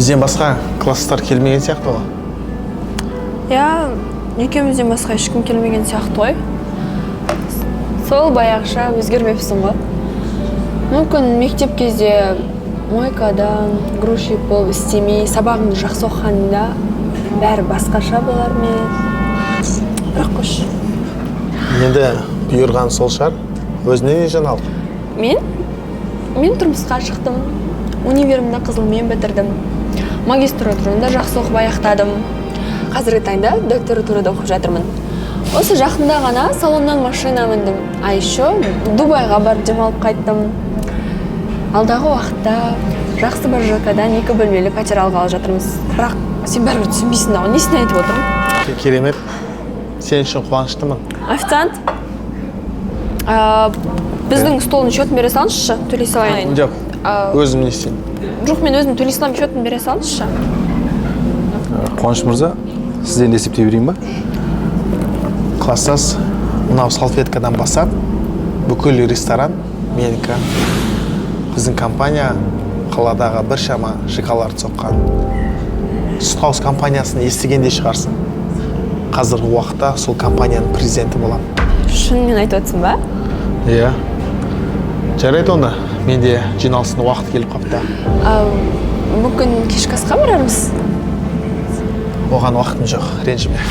Бізден басқа класстар келмеген сияқты ғой. Иә, екеумізден басқа ешкім келмеген сияқты ғой. Сол баяғыша өзгермепсің ғой. Мүмкін мектеп кезде мойкадан грузчик болып істемей, сабағыңды жақсы оқығанда бәрі басқаша болар ме? Бірақ қош. Енді бұйырған сол шығар. Өзіне не жаңалық? Мен тұрмысқа шықтым. Универімді қызылмен бітірдім. Магистратураны жақсы оқып аяқтадым. Қазіргі таңда докторатурада оқып жатырмын. Осы жақында ғана салоннан машина міндім. А еще Дубайға барып демалып қайттым. Алдағы уақытта жақсы бір ЖК-дан 2 бөлмелі пәтер алғалы жатырмыз. Бірақ сен бәрібір түсінбейсің ау, несін айтып отырмын? Керемет. Сен үшін қуаныштымын. Официант, біздің столдың счетін бере салыңызшы, төлей салайын. Жоқ, өзім не істеймін? Жоқ, мен өзім төлей салам, счетін бере салыңызшы. Қуаныш мырза, сізден есептей берейін ба? Класстас, мынау салфеткадан бастап, бүкіл ресторан менікі. Біздің компания қаладағы бір шама ЖК-ларды соққан. Сүтқауыз компаниясын естігенде шығарсың. Қазіргі уақытта сол компанияның президенті болам. Шынымен айтып отырсың ба? Иә. Жарайды онда, менде жиналыстың уақыт келіп қапты. Мүмкін кешкі асқа барармыз? Оған уақытым жоқ, ренжіме.